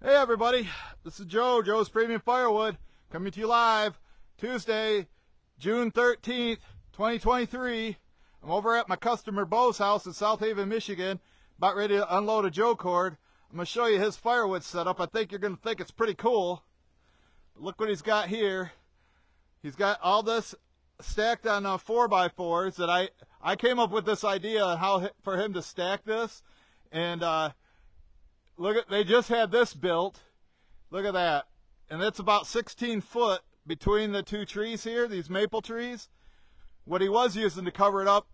Hey everybody, this is Joe's Premium Firewood, coming to you live Tuesday, June 13th, 2023. I'm over at my customer Bo's house in South Haven, Michigan, about ready to unload a Joe cord. I'm going to show you his firewood setup. I think you're going to think it's pretty cool. Look what he's got here. He's got all this stacked on 4x4s that I came up with this idea on how for him to stack this, and look at, they just had this built. Look at that. And it's about 16 foot between the two trees here, these maple trees. What he was using to cover it up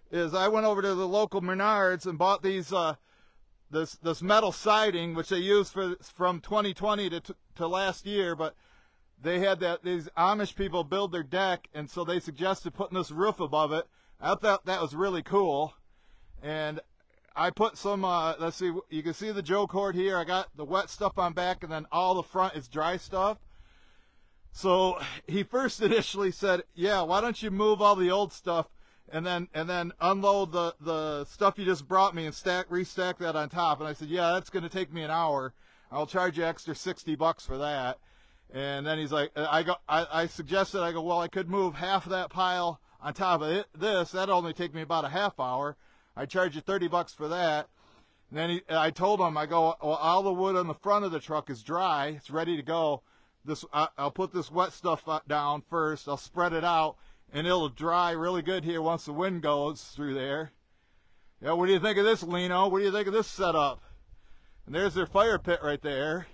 is I went over to the local Menards and bought these this metal siding, which they used from 2020 to last year, but they had these Amish people build their deck, and so they suggested putting this roof above it. I thought that was really cool. And I put some, let's see, you can see the Joe cord here. I got the wet stuff on back, and then all the front is dry stuff. So he first initially said, yeah, why don't you move all the old stuff and then unload the stuff you just brought me and restack that on top. And I said, yeah, that's going to take me an hour. I'll charge you extra $60 for that. And then he's like, I suggested, I go, well, I could move half of that pile on top of this. That'd only take me about a half hour. I charge you $30 for that. And then I told him, I go, well, all the wood on the front of the truck is dry. It's ready to go. I'll put this wet stuff down first. I'll spread it out, and it'll dry really good here once the wind goes through there. Yeah, what do you think of this, Lino? What do you think of this setup? And there's their fire pit right there.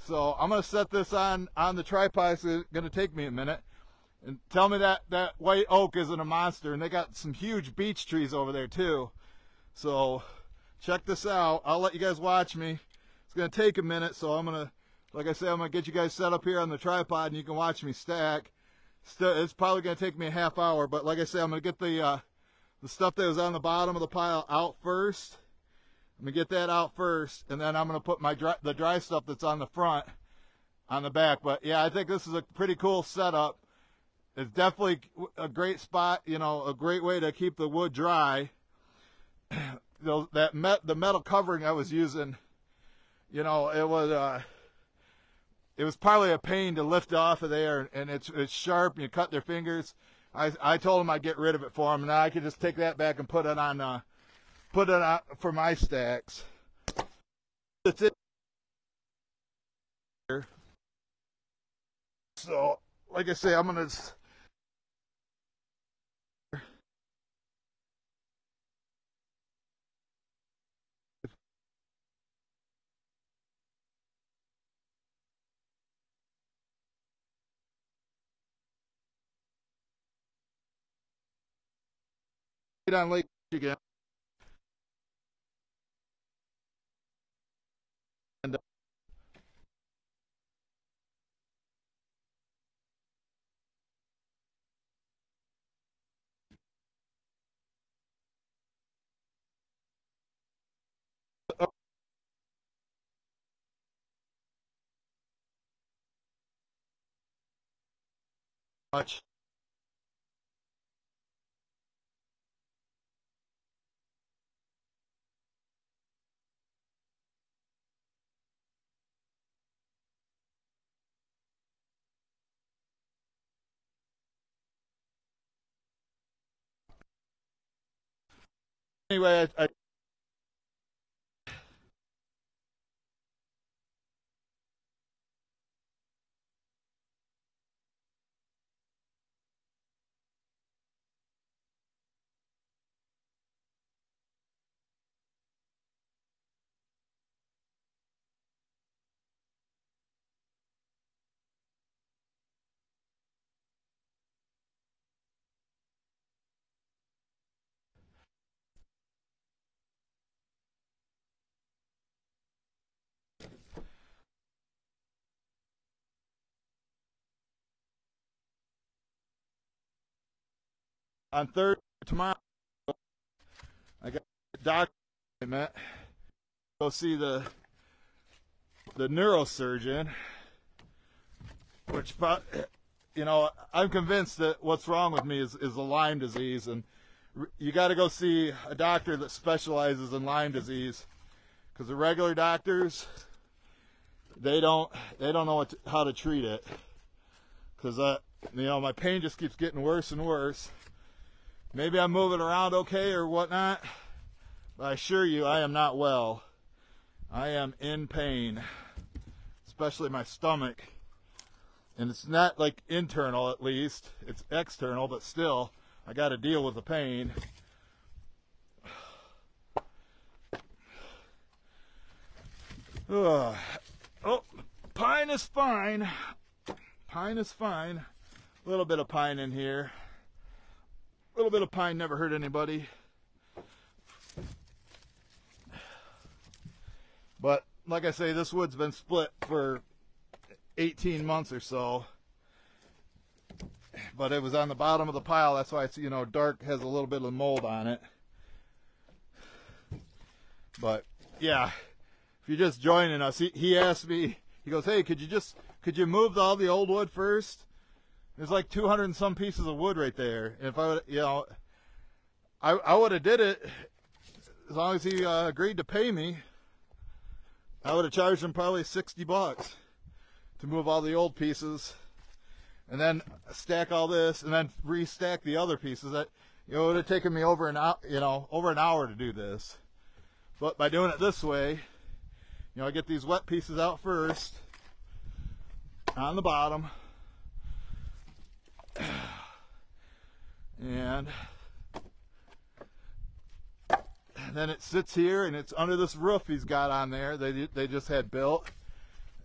So I'm going to set this on the tripod. It's going to take me a minute. And tell me that white oak isn't a monster. And they got some huge beech trees over there too. So check this out. I'll let you guys watch me. It's going to take a minute, so I'm going to, like I said, I'm going to get you guys set up here on the tripod, and you can watch me stack. It's probably going to take me a half hour, but like I said, I'm going to get the stuff that was on the bottom of the pile out first. I'm going to get that out first, and then I'm going to put the dry stuff that's on the front on the back. But yeah, I think this is a pretty cool setup. It's definitely a great spot, you know, a great way to keep the wood dry. The metal covering I was using, you know, it was probably a pain to lift off of there, and it's sharp, and you cut their fingers. I told them I'd get rid of it for them, and now I could just take that back and put it on for my stacks. That's it. So, like I say, I'm gonna get on Lake Michigan. And much. Anyway, on Thursday tomorrow, I got a doctor appointment. Go see the neurosurgeon, which, you know, I'm convinced that what's wrong with me is the Lyme disease, and you got to go see a doctor that specializes in Lyme disease, because the regular doctors, they don't know how to treat it, because my pain just keeps getting worse and worse. Maybe I'm moving around okay or whatnot, but I assure you I am not well. I am in pain, especially my stomach. And it's not like internal, at least. It's external, but still, I got to deal with the pain. Oh, pine is fine. Pine is fine. A little bit of pine in here. A little bit of pine never hurt anybody. But like I say, this wood's been split for 18 months or so. But it was on the bottom of the pile. That's why it's, dark, has a little bit of mold on it. But yeah, if you're just joining us, he asked me, he goes, hey, could you move all the old wood first? There's like 200 and some pieces of wood right there. And if I would, I would have did it as long as he agreed to pay me. I would have charged him probably $60 to move all the old pieces, and then stack all this, and then restack the other pieces. That it would have taken me over an hour to do this. But by doing it this way, I get these wet pieces out first on the bottom. And then it sits here, and it's under this roof he's got on there. They just had built,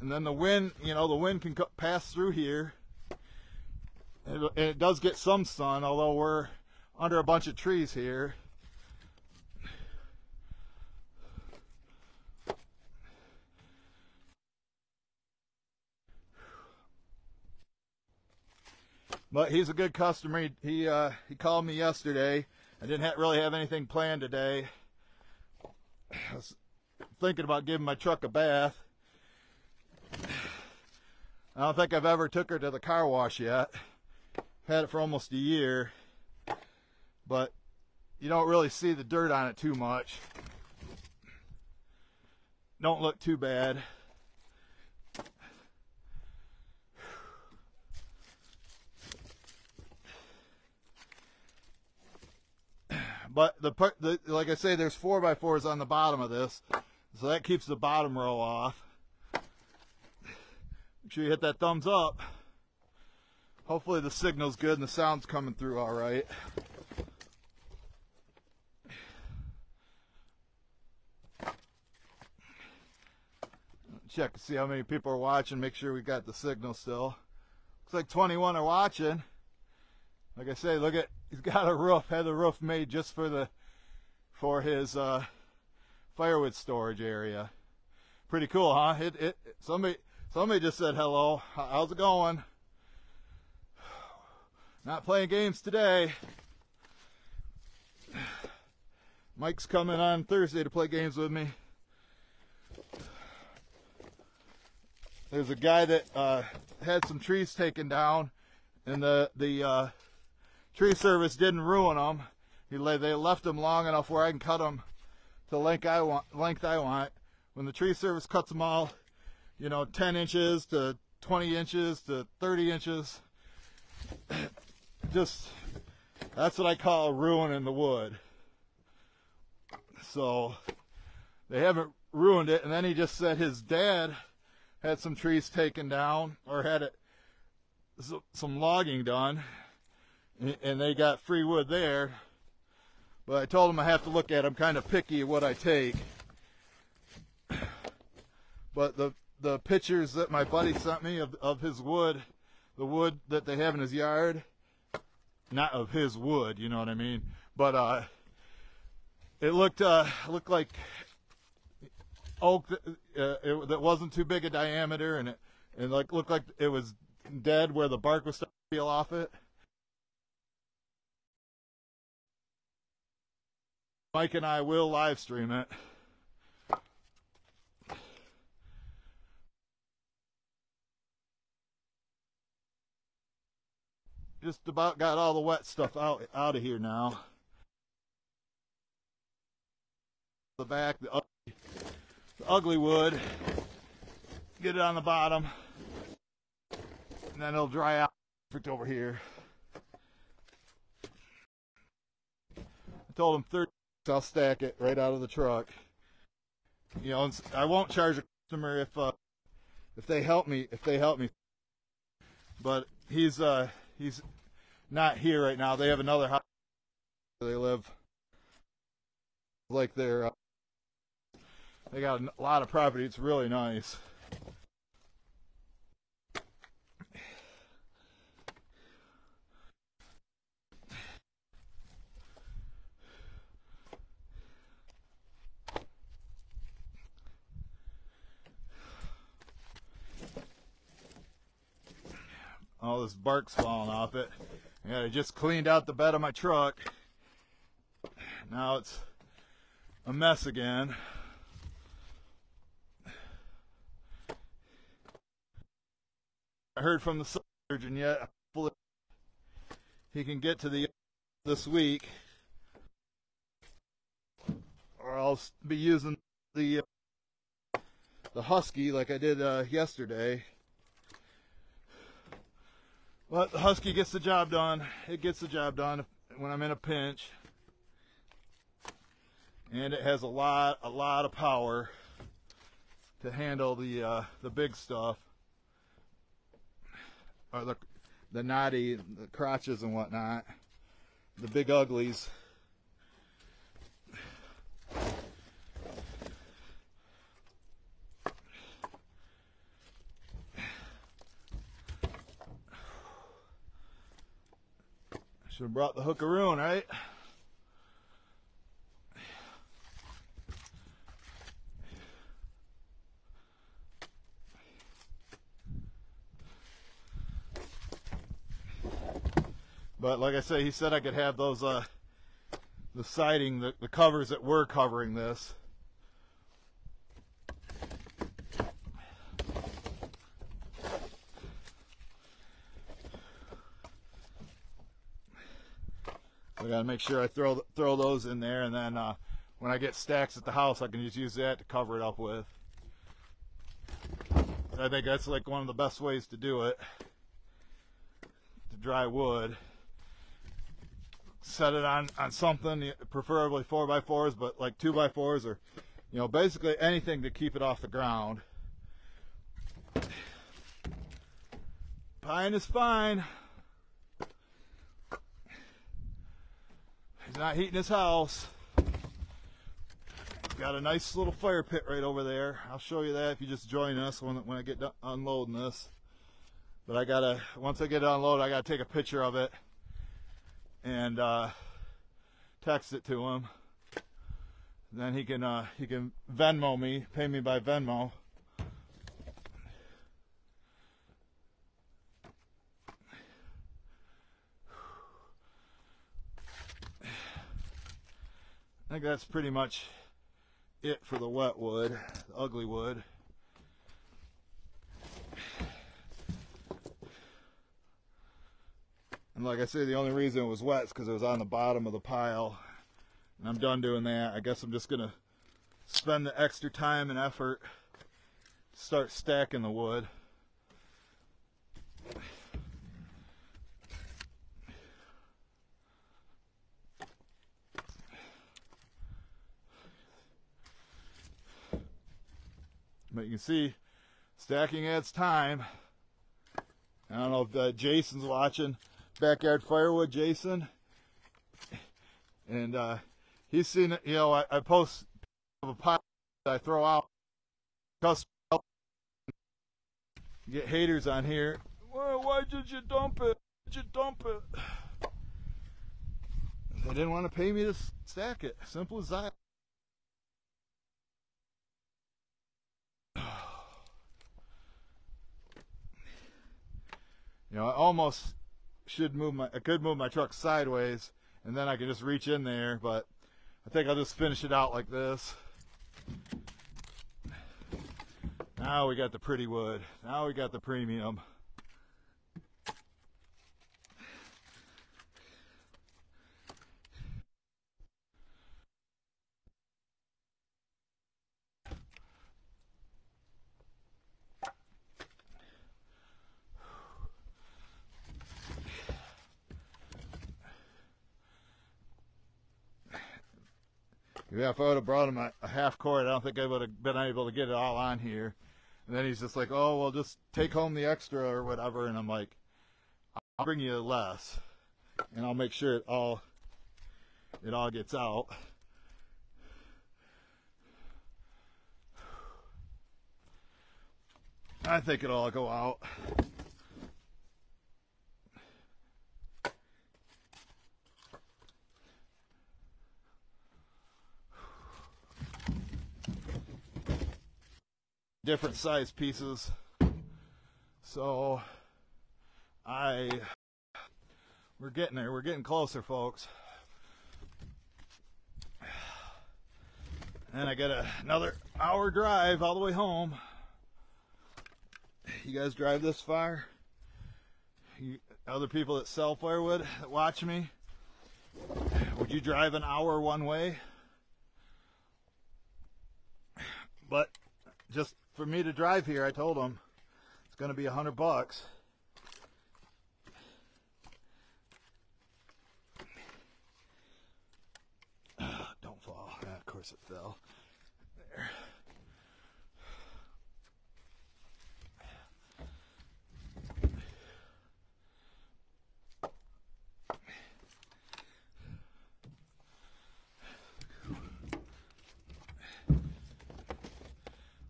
and then the wind, the wind can pass through here, and it does get some sun, although we're under a bunch of trees here. But he's a good customer. He called me yesterday. I didn't really have anything planned today. I was thinking about giving my truck a bath. I don't think I've ever took her to the car wash yet. I've had it for almost a year. But you don't really see the dirt on it too much. Don't look too bad. But like I say, there's 4x4s on the bottom of this, so that keeps the bottom row off. Make sure you hit that thumbs up. Hopefully the signal's good and the sound's coming through all right. Check to see how many people are watching. Make sure we got the signal still. Looks like 21 are watching. Like I say, look at, he's got a roof, had the roof made just for his firewood storage area. Pretty cool, huh? Somebody just said hello. How's it going? Not playing games today. Mike's coming on Thursday to play games with me. There's a guy that had some trees taken down, and the tree service didn't ruin them. They left them long enough where I can cut them to the length I want. When the tree service cuts them all, 10 inches to 20 inches to 30 inches, that's what I call ruining the wood. So they haven't ruined it. And then he just said his dad had some trees taken down, or had some logging done, and they got free wood there. But I told him I have to look at it. I'm kind of picky at what I take. But the pictures that my buddy sent me of his wood, the wood that they have in his yard, not of his wood, you know what I mean? But it looked like oak that wasn't too big a diameter, and it looked like it was dead where the bark was starting to peel off it. Mike and I will live stream it. Just about got all the wet stuff out of here now. The back, the ugly wood. get it on the bottom, and then it'll dry out perfect over here. I told him 30 I'll stack it right out of the truck. You know, I won't charge a customer if they help me. But he's not here right now. They have another house where they live. Like they got a lot of property. It's really nice. All this bark's falling off it. Yeah, I just cleaned out the bed of my truck. Now it's a mess again. I heard from the surgeon yet. Hopefully he can get to this week, or I'll be using the Husky like I did yesterday. But the Husky gets the job done. It gets the job done when I'm in a pinch. And it has a lot of power to handle the big stuff. Or the knotty, the crotches and whatnot. The big uglies. Should have brought the hookaroon, right? But like I say, he said I could have those the siding, the covers that were covering this. I gotta make sure I throw those in there, and then when I get stacks at the house, I can just use that to cover it up with. I think that's like one of the best ways to do it. To dry wood, set it on something, preferably 4x4s, but like 2x4s, or you know, basically anything to keep it off the ground. Pine is fine. He's not heating his house. He's got a nice little fire pit right over there. I'll show you that if you just join us when I get done unloading this. But once I get it unloaded, I gotta take a picture of it and text it to him. Then he can Venmo me, pay me by Venmo. I think that's pretty much it for the wet wood, the ugly wood. And like I say, the only reason it was wet is because it was on the bottom of the pile. And I'm done doing that. I guess I'm just going to spend the extra time and effort to start stacking the wood. But you can see, stacking adds time. I don't know if Jason's watching. Backyard Firewood, Jason. And he's seen it. You know, I post of a pile that I throw out. Get haters on here. Well, why did you dump it? Did you dump it? They didn't want to pay me to stack it. Simple as that. You know, I almost I could move my truck sideways, and then I could just reach in there, but I think I'll just finish it out like this. Now we got the pretty wood. Now we got the premium. Yeah, if I would have brought him a half cord, I don't think I would have been able to get it all on here. And then he's just like, oh, well, just take home the extra or whatever. And I'm like, I'll bring you less, and I'll make sure it all gets out. I think it'll all go out. Different size pieces. So we're getting there. We're getting closer, folks. And I got another hour drive all the way home. You guys drive this far? Other people that sell firewood that watch me, would you drive an hour one way? But just for me to drive here, I told them it's going to be $100. Don't fall. Of course it fell. There.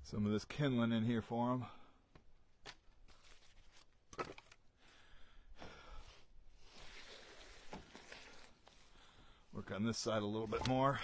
Some of this kindling in here for them. Work on this side a little bit more.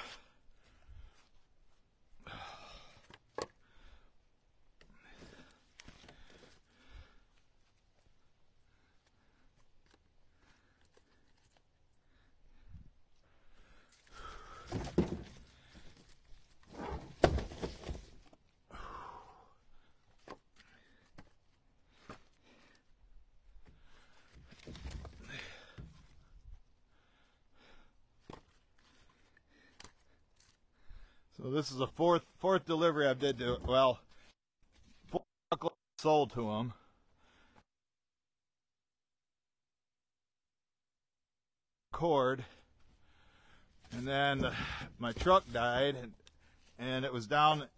So this is the fourth delivery I did to it. Well, 4 sold to them. Cord, and then my truck died, and it was down.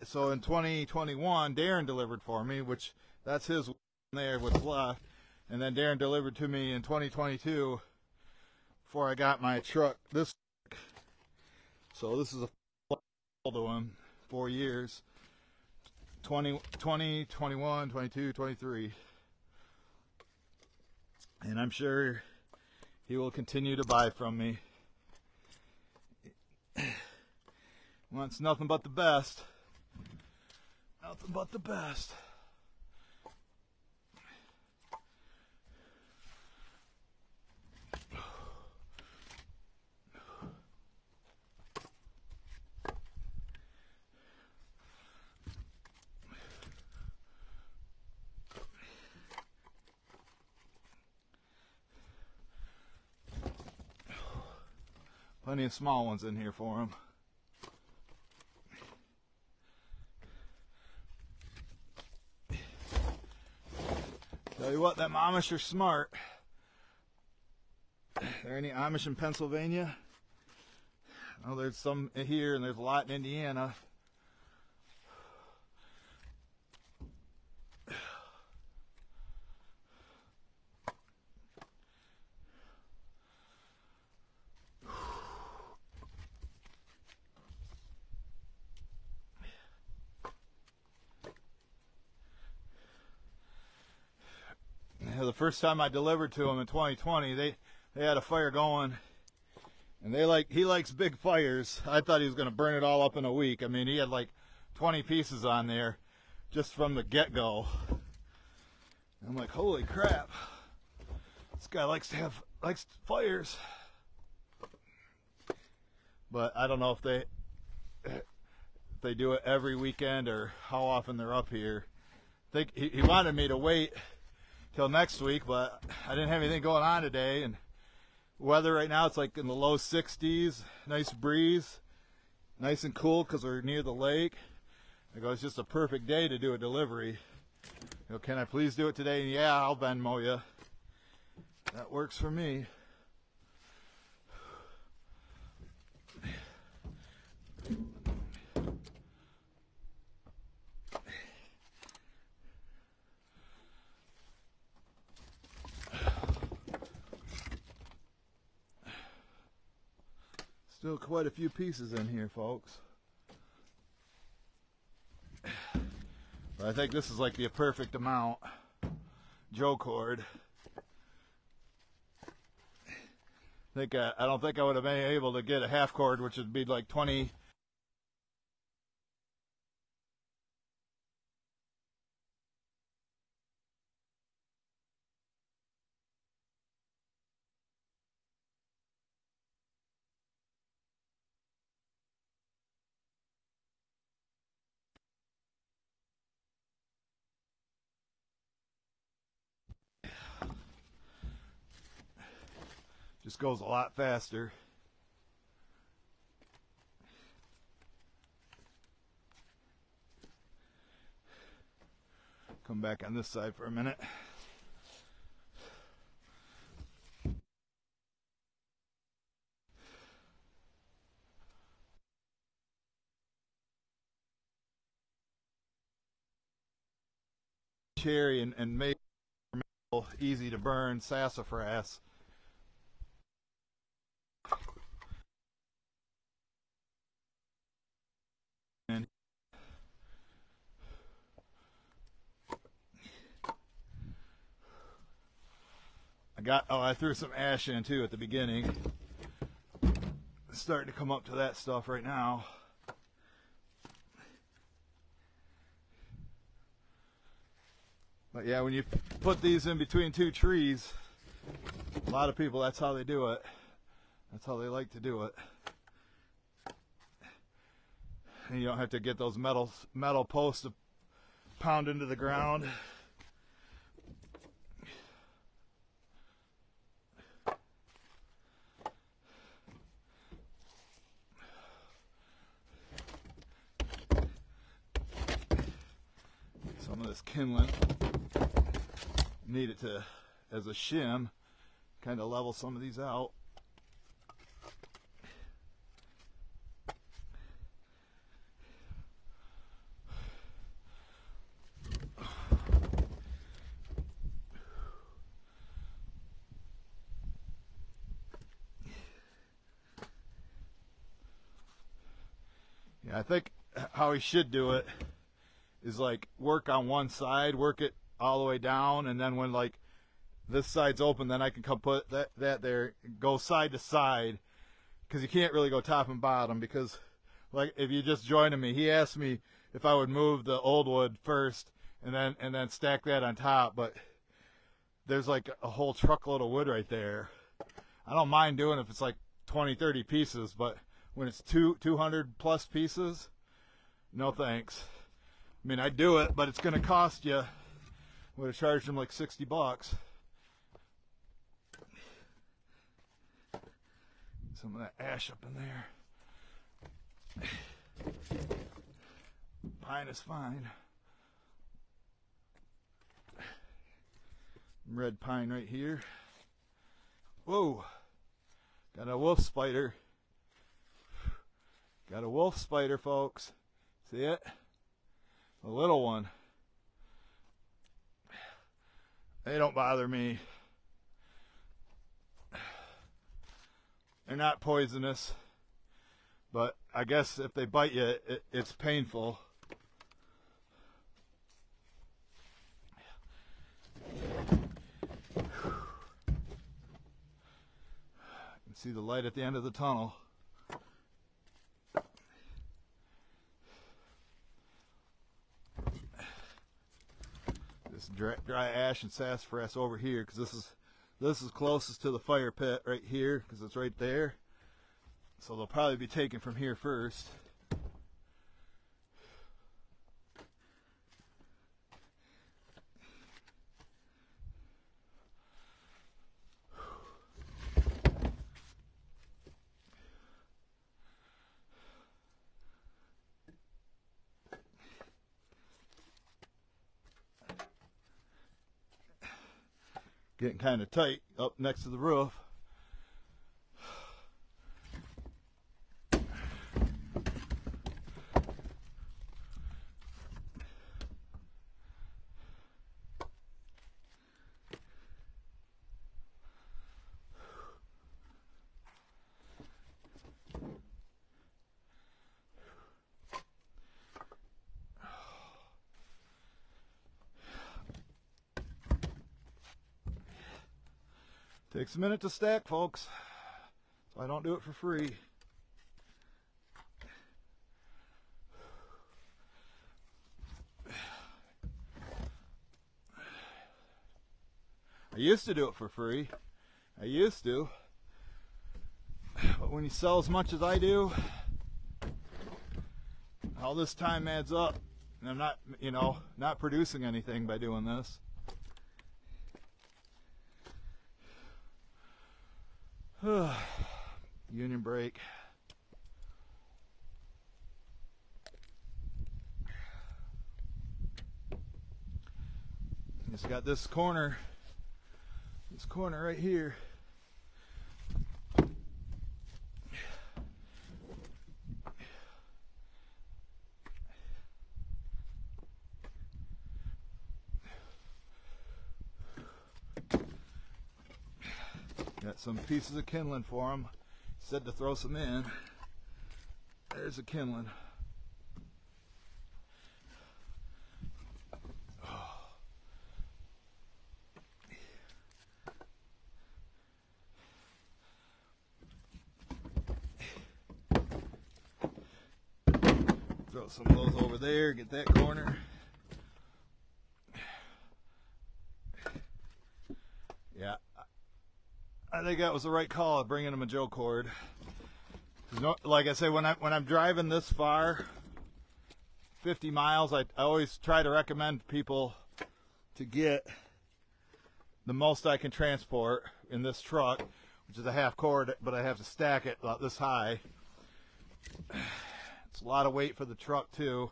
So in 2021, Darren delivered for me, which that's his there what's left, and then Darren delivered to me in 2022 before I got my truck. So this is a to him 4 years, 20, 21, 22, 23, and I'm sure he will continue to buy from me. Wants nothing but the best. Nothing but the best. Plenty of small ones in here for him. Tell you what, them Amish are smart. Are there any Amish in Pennsylvania? Oh, there's some here, and there's a lot in Indiana. The first time I delivered to him in 2020, they had a fire going, and he likes big fires. I thought he was going to burn it all up in a week. I mean, he had like 20 pieces on there just from the get-go. I'm like, holy crap, this guy likes fires. But I don't know if they do it every weekend or how often they're up here. I think he wanted me to wait till next week, but I didn't have anything going on today, and weather right now, it's like in the low 60s, nice breeze, nice and cool because we're near the lake. I go, it's just a perfect day to do a delivery. You know, can I please do it today? And yeah, I'll Venmo you. That works for me. Still quite a few pieces in here, folks. But I think this is like the perfect amount. Joe cord. I don't think I would have been able to get a half cord, which would be like 20. Just goes a lot faster. Come back on this side for a minute. Cherry and maple, easy to burn sassafras. And I threw some ash in too at the beginning. It's starting to come up to that stuff right now. But yeah, when you put these in between two trees, a lot of people, that's how they do it. That's how they like to do it. And you don't have to get those metal posts to pound into the ground. Some of this kindling, need it to, as a shim, kind of level some of these out. Yeah, I think how he should do it is like work on one side, work it all the way down, and then when like this side's open, then I can come put that there, go side to side, because you can't really go top and bottom, because like if you just joining me, he asked me if I would move the old wood first and then stack that on top, but there's like a whole truckload of wood right there. I don't mind doing it if it's like 20-30 pieces, but when it's 200 plus pieces, no thanks. I mean, I'd do it, but it's going to cost you. Would have charged him like $60. Some of that ash up in there. Pine is fine. Red pine right here. Whoa! Got a wolf spider. Got a wolf spider, folks. See it? A little one. They don't bother me. They're not poisonous, but I guess if they bite you, it's painful. You can see the light at the end of the tunnel. This dry ash and sassafras over here, because this is closest to the fire pit right here, because it's right there. So they'll probably be taken from here first. Getting kind of tight up next to the roof. Takes a minute to stack, folks, so I don't do it for free. I used to do it for free. I used to. But when you sell as much as I do, all this time adds up. And I'm not, not producing anything by doing this. Union brake. Just got this corner right here. Got some pieces of kindling for him. Said to throw some in. There's a kindling. Throw some of those over there, get that corner. Yeah, I think that was the right call of bringing him a Joe cord. Like I say, when I'm driving this far, 50 miles, I always try to recommend people to get the most I can transport in this truck, which is a half cord, but I have to stack it about this high. It's a lot of weight for the truck too.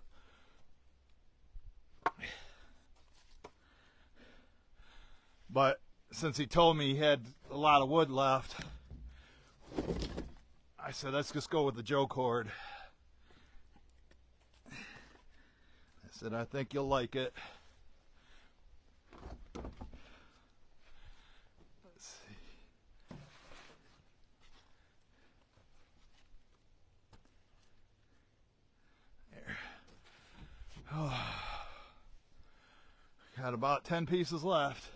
But since he told me he had a lot of wood left, I said, let's just go with the Joe cord. I said, I think you'll like it. Let's see. There. Oh. Got about 10 pieces left.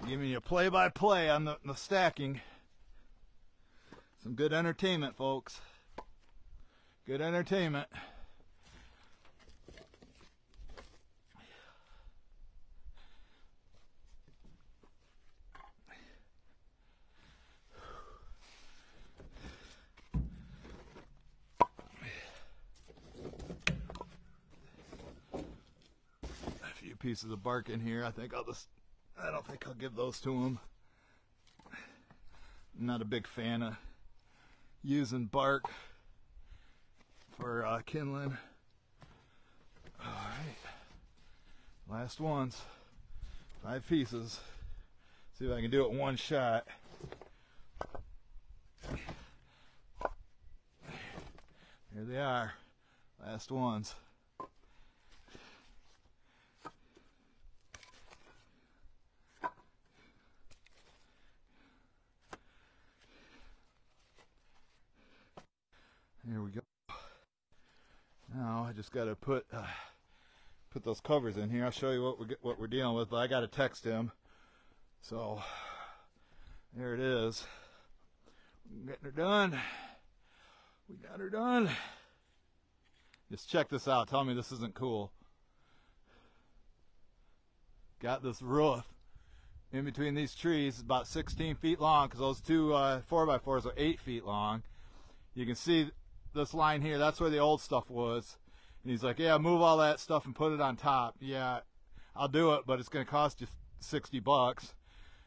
Giving you a play-by-play on the stacking. Some good entertainment, folks. Good entertainment. A few pieces of bark in here. I don't think I'll give those to him. I'm not a big fan of using bark for kindling. Alright. Last ones. 5 pieces. See if I can do it in one shot. Here they are. Last ones. Here we go. Now I just got to put those covers in here. I'll show you what we're dealing with, but I got to text him. So there it is. We're getting her done. We got her done. Just check this out. Tell me this isn't cool. Got this roof in between these trees. It's about 16 feet long because those two 4x4s are 8 feet long. You can see this line here, that's where the old stuff was. And he's like, yeah, move all that stuff and put it on top. Yeah, I'll do it, but it's going to cost you $60.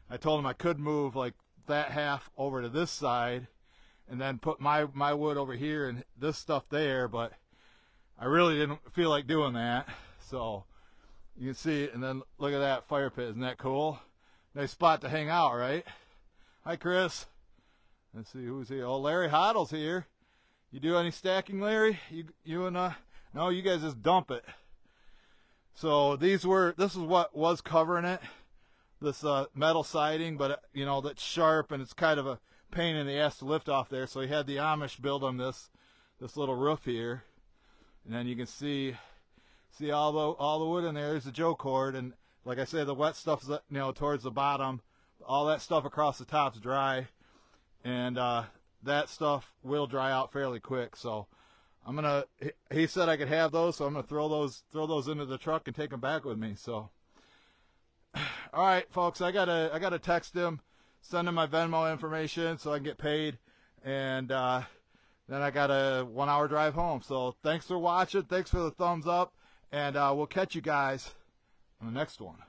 I told him I could move like that half over to this side and then put my wood over here and this stuff there, but I really didn't feel like doing that. So you can see it, and then look at that fire pit. Isn't that cool? Nice spot to hang out, right? Hi, Chris. Let's see who's here. Oh, Larry Hoddle's here. You do any stacking, Larry? You and no, you guys just dump it. So this is what was covering it, this metal siding, but that's sharp and it's kind of a pain in the ass to lift off there. So he had the Amish build on this little roof here, and then you can see all the wood in there. There's the Joe cord, and Like I say, the wet stuff's, you know, towards the bottom. All that stuff across the top's dry, and that stuff will dry out fairly quick. So I'm gonna. He said I could have those, so I'm gonna throw those into the truck and take them back with me. So, all right, folks, I gotta text him, send him my Venmo information so I can get paid, and then I got a 1 hour drive home. So thanks for watching. Thanks for the thumbs up, and we'll catch you guys on the next one.